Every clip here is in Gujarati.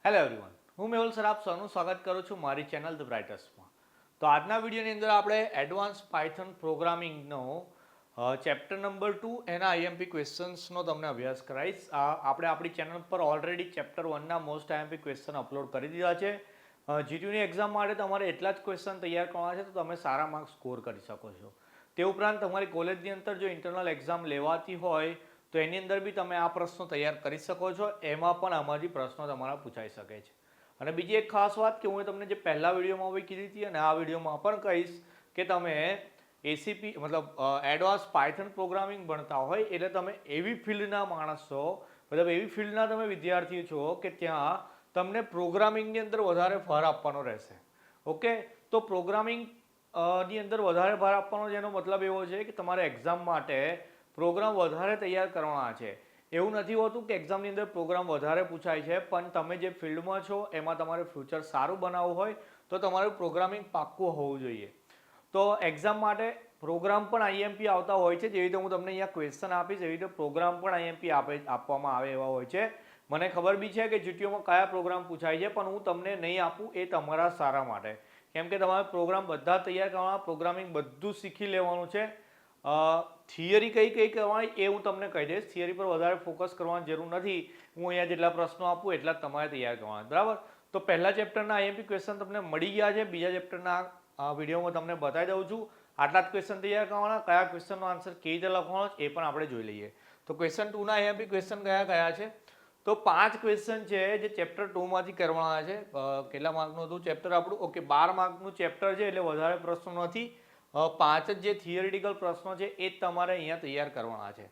હેલો એવરીવન, હું મેહુલ સર આપ સૌનું સ્વાગત કરું છું મારી ચેનલ ધ બ્રાઇટર્સમાં. તો આજના વિડીયોની અંદર આપણે એડવાન્સ પાયથન પ્રોગ્રામિંગનો ચેપ્ટર નંબર 2 એના આઈએમપી ક્વેશ્ચન્સનો તમને અભ્યાસ કરાવીશ. આપણે આપણી ચેનલ પર ઓલરેડી ચેપ્ટર 1ના મોસ્ટ આઈએમપી ક્વેશ્ચન અપલોડ કરી દીધા છે. જીટીયુની એક્ઝામ માટે તમારે એટલા જ ક્વેશ્ચન તૈયાર કરવાના છે તો તમે સારા માર્ક્સ સ્કોર કરી શકો છો. તે ઉપરાંત તમારી કોલેજની અંદર જો ઇન્ટરનલ એક્ઝામ લેવાતી હોય તો એની અંદર બી તમે આ પ્રશ્નો તૈયાર કરી શકો છો. એમાં પણ આમાંથી પ્રશ્નો તમારા પૂછાઈ શકે છે. અને બીજી એક ખાસ વાત કે હું તમને જે પહેલા વિડીયોમાં બી કીધી હતી અને આ વિડીયોમાં પણ કહીશ કે તમે એસીપી મતલબ એડવાન્સ પાયથન પ્રોગ્રામિંગ ભણતા હોય એટલે તમે એવી ફિલ્ડના માણસ છો, મતલબ એવી ફિલ્ડના તમે વિદ્યાર્થી છો કે ત્યાં તમને પ્રોગ્રામિંગની અંદર વધારે ભાર આપવાનો રહેશે. ઓકે, તો પ્રોગ્રામિંગ ની અંદર વધારે ભાર આપવાનો જેનો મતલબ એવો છે કે તમારે એક્ઝામ માટે પ્રોગ્રામ વધારે તૈયાર કરવાના છે. એવું નથી હોતું કે એક્ઝામની અંદર પ્રોગ્રામ વધારે પૂછાય છે, પણ તમે જે ફિલ્ડમાં છો એમાં તમારે ફ્યુચર સારું બનાવવું હોય તો તમારું પ્રોગ્રામિંગ પાક્કું હોવું જોઈએ. તો એક્ઝામ માટે પ્રોગ્રામ પણ આઈએમપી આવતા હોય છે. જેવી રીતે હું તમને અહીંયા ક્વેશ્ચન આપીશ એવી રીતે પ્રોગ્રામ પણ આઈએમપી આપવામાં આવે એવા હોય છે. મને ખબર બી છે કે જીટીયુમાં કયા પ્રોગ્રામ પૂછાય છે, પણ હું તમને નહીં આપું એ તમારા સારા માટે. કેમ કે તમારે પ્રોગ્રામ બધા તૈયાર કરવાના, પ્રોગ્રામિંગ બધું શીખી લેવાનું છે. થિયરી કઈ કરવાની એ હું તમને કહી દઈશ. થિયરી પર વધારે ફોકસ કરવાની જરૂર નથી. હું અહીંયા જેટલા પ્રશ્નો આપું એટલા જ તમારે તૈયાર કરવાના, બરાબર? તો પહેલા ચેપ્ટરના આઈએમપી ક્વેશ્ચન તમને મળી ગયા છે. બીજા ચેપ્ટરના વિડીયોમાં તમને બતાવી દઉં છું. આટલા જ ક્વેશ્ચન તૈયાર કરવાના. કયા ક્વેશ્ચનનો આન્સર કેવી રીતે લખવાનો એ પણ આપણે જોઈ લઈએ. તો ક્વેશ્ચન 2ના આઈએમપી ક્વેશ્ચન કયા છે? તો 5 ક્વેશ્ચન છે જે ચેપ્ટર 2માંથી કરવાના છે. કેટલા માર્કનું હતું ચેપ્ટર આપણું? ઓકે, 12 માર્કનું ચેપ્ટર છે એટલે વધારે પ્રશ્નો નથી. 5 જ જે થિયરિટિકલ પ્રશ્નો છે એ જ તમારે અહીંયા તૈયાર કરવાના છે.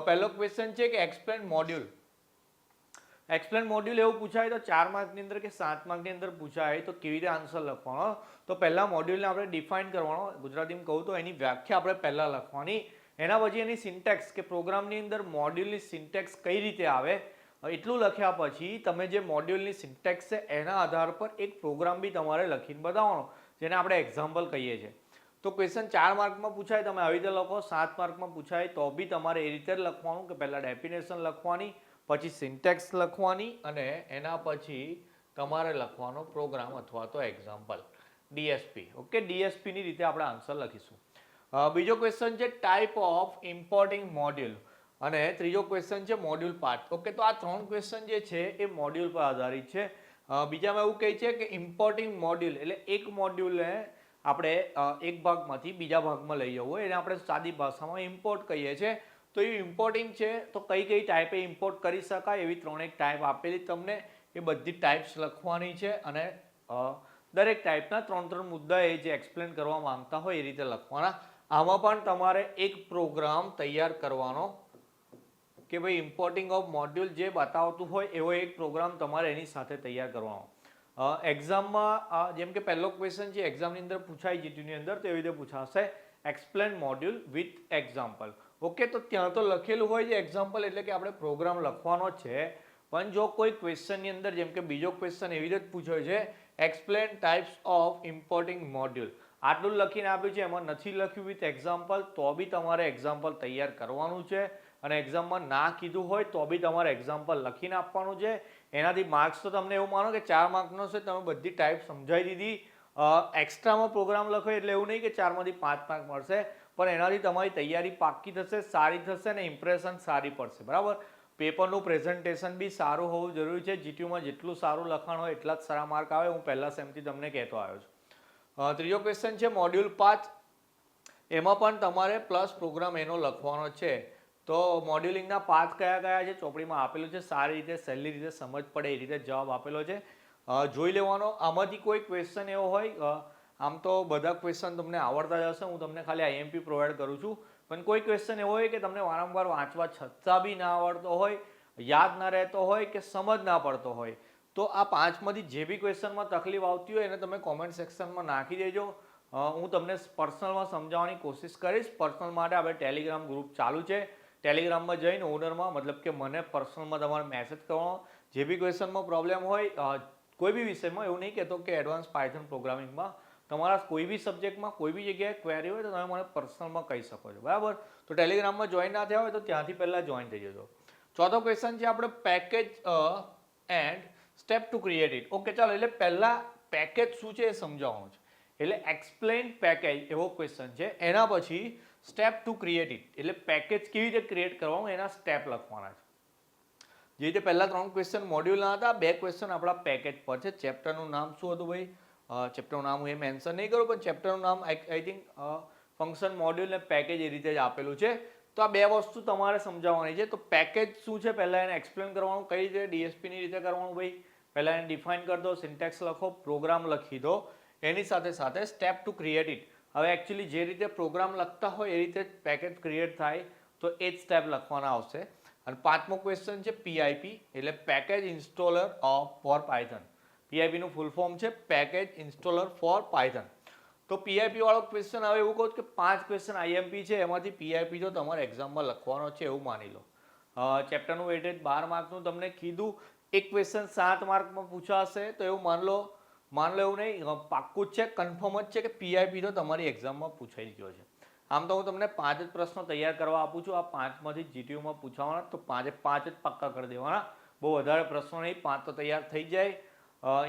પહેલો ક્વેશ્ચન છે કે એક્સપ્લેન મોડ્યુલ. એક્સપ્લેન મોડ્યુલ એવું પૂછાય તો 4 માર્કની અંદર કે 7 માર્કની અંદર પૂછાય તો કેવી રીતે આન્સર લખવાનો? તો પહેલા મોડ્યુલને આપણે ડિફાઇન કરવાનો. ગુજરાતીમાં કહું તો એની વ્યાખ્યા આપણે પહેલાં લખવાની. એના પછી એની સિન્ટેક્સ કે પ્રોગ્રામની અંદર મોડ્યુલની સિન્ટેક્સ કઈ રીતે આવે એટલું લખ્યા પછી તમે જે મોડ્યુલની સિન્ટેક્સ છે એના આધાર પર એક પ્રોગ્રામ બી તમારે લખીને બતાવવાનો, જેને આપણે એક્ઝામ્પલ કહીએ છીએ. તો ક્વેશ્ચન 4 માર્કમાં પૂછાય તમે આવી રીતે લખો, 7 માર્કમાં પૂછાય તો બી તમારે એ રીતે જ લખવાનું કે પહેલાં ડેફિનેશન લખવાની, પછી સિન્ટેક્સ લખવાની અને એના પછી તમારે લખવાનો પ્રોગ્રામ અથવા તો એક્ઝામ્પલ ડીએસપી. ઓકે, ડીએસપીની રીતે આપણે આન્સર લખીશું. બીજો ક્વેશ્ચન છે ટાઈપ ઓફ ઇમ્પોર્ટિંગ મોડ્યુલ અને ત્રીજો ક્વેશ્ચન છે મોડ્યુલ પાર્ટ. ઓકે, તો આ 3 ક્વેશ્ચન જે છે એ મોડ્યુલ પર આધારિત છે. બીજામાં એવું કહે છે કે ઇમ્પોર્ટિંગ મોડ્યુલ એટલે એક મોડ્યુલને આપણે એક ભાગમાંથી બીજા ભાગમાં લઈ જવું હોય એને આપણે સાદી ભાષામાં ઇમ્પોર્ટ કહીએ છીએ. તો એ ઇમ્પોર્ટિંગ છે તો કઈ ટાઈપે ઇમ્પોર્ટ કરી શકાય એવી 3 ટાઈપ આપેલી તમને. એ બધી ટાઈપ્સ લખવાની છે અને દરેક ટાઈપના 3 મુદ્દા એ જે એક્સપ્લેન કરવા માંગતા હોય એ રીતે લખવાના. આમાં પણ તમારે એક પ્રોગ્રામ તૈયાર કરવાનો કે ભાઈ ઇમ્પોર્ટિંગ ઓફ મોડ્યુલ જે બતાવતું હોય એવો એક પ્રોગ્રામ તમારે એની સાથે તૈયાર કરવાનો. એક્ઝામમાં જેમ કે પહેલો ક્વેશ્ચન છે એક્ઝામની અંદર પૂછાય જીટીયુની અંદર તો એવી રીતે પૂછાશે explain module with example. Okay, તો ત્યાં તો લખેલું હોય છે એક્ઝામ્પલ એટલે કે આપણે પ્રોગ્રામ લખવાનો જ છે. પણ જો કોઈ ક્વેશ્ચનની અંદર જેમ કે બીજો ક્વેશ્ચન એવી રીતે પૂછ્યો છે explain types of importing module, આટલું લખીને આપ્યું છે એમાં નથી લખ્યું વિથ એક્ઝામ્પલ તો બી તમારે એક્ઝામ્પલ તૈયાર કરવાનું છે. અને એક્ઝામમાં ના કીધું હોય તો બી તમારે એક્ઝામ્પલ લખીને આપવાનું છે. એનાથી માર્ક્સ તો તમને એવું માનો કે 4 માર્કનો છે તમે બધી ટાઈપ સમજાવી દીધી. એક્સ્ટ્રામાં પ્રોગ્રામ લખો એટલે એવું નહીં કે 4માંથી 5 માર્ક મળશે, પણ એનાથી તમારી તૈયારી પાક્કી થશે, સારી થશે ને ઇમ્પ્રેશન સારી પડશે, બરાબર? પેપરનું પ્રેઝન્ટેશન બી સારું હોવું જરૂરી છે. જીટીયુમાં જેટલું સારું લખાણ હોય એટલા જ સારા માર્ક આવે. હું પહેલા સેમથી તમને કહેતો આવ્યો છું. ત્રીજો ક્વેશ્ચન છે મોડ્યુલ 5. એમાં પણ તમારે પ્લસ પ્રોગ્રામ એનો લખવાનો છે. તો મોડ્યુલિંગના પાથ કયા છે ચોપડીમાં આપેલું છે. સારી રીતે સહેલી રીતે સમજ પડે એ રીતે જવાબ આપેલો છે, જોઈ લેવાનો. આમાંથી કોઈ ક્વેશ્ચન એવો હોય, આમ તો બધા ક્વેશ્ચન તમને આવડતા જ હશે, હું તમને ખાલી આઈએમપી પ્રોવાઈડ કરું છું, પણ કોઈ ક્વેશ્ચન એવો હોય કે તમને વારંવાર વાંચવા છતાં બી ના આવડતો હોય, યાદ ના રહેતો હોય કે સમજ ના પડતો હોય તો આ 5માંથી જે બી ક્વેશ્ચનમાં તકલીફ આવતી હોય એને તમે કોમેન્ટ સેક્શનમાં નાખી દેજો. હું તમને પર્સનલમાં સમજાવવાની કોશિશ કરીશ. પર્સનલ માટે આપણે ટેલિગ્રામ ગ્રુપ ચાલુ છે. ટેલિગ્રામમાં જઈને ઓનરમાં મતલબ કે મને પર્સનલમાં તમારે મેસેજ કરવાનો. જે બી ક્વેશ્ચનમાં પ્રોબ્લેમ હોય કોઈ બી વિષયમાં, એવું નહીં કહેતો કે એડવાન્સ પાયથન પ્રોગ્રામિંગમાં, તમારા કોઈ બી સબ્જેક્ટમાં કોઈ બી જગ્યાએ ક્વેરી હોય તો તમે મને પર્સનલમાં કહી શકો છો, બરાબર? તો ટેલિગ્રામમાં જોઈન ના થયા હોય તો ત્યાંથી પહેલાં જોઈન થઈ જજો. ચોથો ક્વેશ્ચન છે આપણે package and step to create it. Okay ચાલો, એટલે પહેલાં પેકેજ શું છે એ સમજાવવાનું છે. એટલે એક્સપ્લેન પેકેજ એવો ક્વેશ્ચન છે. એના પછી સ્ટેપ ટુ ક્રિએટ ઇટ, એટલે પેકેજ કેવી રીતે ક્રિએટ કરવાનું એના સ્ટેપ લખવાના છે. જે રીતે પહેલા 3 ક્વેશ્ચન મોડ્યુલના હતા, 2 ક્વેશ્ચન આપણા પેકેજ પર છે. ચેપ્ટરનું નામ શું હતું ભાઈ? ચેપ્ટરનું નામ હું એ મેન્શન નહીં કરું, પણ ચેપ્ટરનું નામ આઈ થિંક ફંક્શન મોડ્યુલ ને પેકેજ એ રીતે જ આપેલું છે. તો આ 2 વસ્તુ તમારે સમજાવવાની છે. તો પેકેજ શું છે પહેલાં એને એક્સપ્લેન કરવાનું, કઈ રીતે ડીએસપીની રીતે કરવાનું ભાઈ, પહેલાં એને ડિફાઇન કરી દો, સિન્ટેક્સ લખો, પ્રોગ્રામ લખી દો. એની સાથે સાથે સ્ટેપ ટુ ક્રિએટ ઇટ. હવે એકચ્યુઅલી જે રીતે પ્રોગ્રામ લખતા હોય એ રીતે પેકેજ ક્રિએટ થાય તો એ જ સ્ટેપ લખવાના આવશે. અને 5મો ક્વેશ્ચન છે પીઆઈપી, એટલે પેકેજ ઇન્સ્ટોલર ફોર પાયથન. પીઆઈપીનું ફૂલ ફોર્મ છે પેકેજ ઇન્સ્ટોલર ફોર પાયથન. તો પીઆઈપી વાળો ક્વેશ્ચન, હવે એવું કહું કે 5 ક્વેશ્ચન આઈએમપી છે, એમાંથી પીઆઈપી તો તમારે એક્ઝામમાં લખવાનો છે એવું માની લો. ચેપ્ટરનું વેટેજ 12 માર્કનું તમને કીધું, એક ક્વેશ્ચન 7 માર્કમાં પૂછાશે, તો એવું માન લો એવું નહીં, પાક્કું જ છે, કન્ફર્મ જ છે કે પીઆઈપી તો તમારી એક્ઝામમાં પૂછાઈ ગયો છે. આમ તો હું તમને 5 જ પ્રશ્નો તૈયાર કરવા આપું છું. આ 5માંથી જીટીયુમાં પૂછાવાના, તો 5 જ પાક્કા કરી દેવાના. બહુ વધારે પ્રશ્નો નહીં, 5 તો તૈયાર થઈ જાય.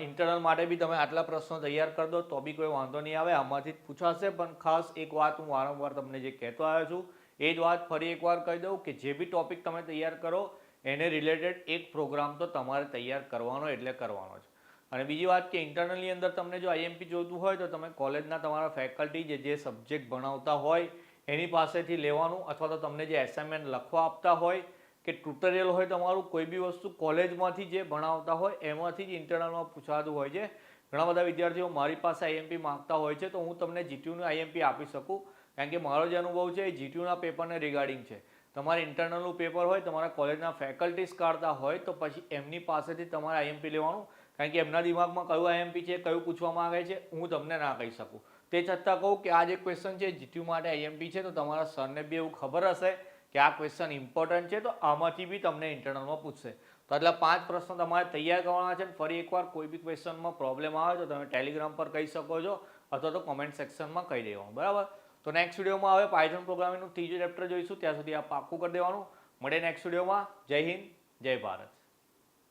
ઇન્ટરનલ માટે બી તમે આટલા પ્રશ્નો તૈયાર કરી દો તો બી કોઈ વાંધો નહીં આવે, આમાંથી જ પૂછાશે. પણ ખાસ એક વાત હું વારંવાર તમને જે કહેતો આવ્યો છું એ જ વાત ફરી એકવાર કહી દઉં કે જે બી ટોપિક તમે તૈયાર કરો એને રિલેટેડ એક પ્રોગ્રામ તો તમારે તૈયાર કરવાનો એટલે કરવાનો છે. અને બીજી વાત કે ઇન્ટરનલની અંદર તમને જો આઈએમપી જોઈતું હોય તો તમે કોલેજના તમારા ફેકલ્ટી જે સબ્જેક્ટ ભણાવતા હોય એની પાસેથી લેવાનું, અથવા તો તમને જે એસાઇનમેન્ટ લખવા આપતા હોય કે ટ્યુટોરિયલ હોય, તમારું કોઈ બી વસ્તુ કોલેજમાંથી જે ભણાવતા હોય એમાંથી જ ઇન્ટરનલમાં પૂછાતું હોય છે. ઘણા બધા વિદ્યાર્થીઓ મારી પાસે આઈએમપી માંગતા હોય છે, તો હું તમને જીટીયુનું આઈએમપી આપી શકું, કારણ કે મારો જે અનુભવ છે એ જીટીયુના પેપરને રિગાર્ડિંગ છે. તમારે ઇન્ટરનલનું પેપર હોય, તમારા કોલેજના ફેકલ્ટીઝ કાઢતા હોય તો પછી એમની પાસેથી તમારે આઈએમપી લેવાનું, કારણ કે એમના દિમાગમાં કયું આઈએમપી છે, કયું પૂછવા માંગે છે, હું તમને ના કહી શકું. તે છતાં કહું કે આ જે ક્વેશ્ચન છે જીટીયુ માટે આઈએમપી છે, તો તમારા સરને બી એવું ખબર હશે કે આ ક્વેશ્ચન ઇમ્પોર્ટન્ટ છે, તો આમાંથી બી તમને ઇન્ટરનલમાં પૂછશે. તો એટલે 5 પ્રશ્નો તમારે તૈયાર કરવાના છે. ફરી એકવાર કોઈ બી ક્વેશ્ચનમાં પ્રોબ્લેમ આવે તો તમે ટેલિગ્રામ પર કહી શકો છો, અથવા તો કોમેન્ટ સેક્શનમાં કહી દેવાનું, બરાબર. તો નેક્સ્ટ વિડીયોમાં હવે પાયથન પ્રોગ્રામિંગનું 3જું ચેપ્ટર જોઈશું. ત્યાં સુધી આ પાક્કું કરી દેવાનું. મળે નેક્સ્ટ વિડીયોમાં. જય હિન્દ, જય ભારત.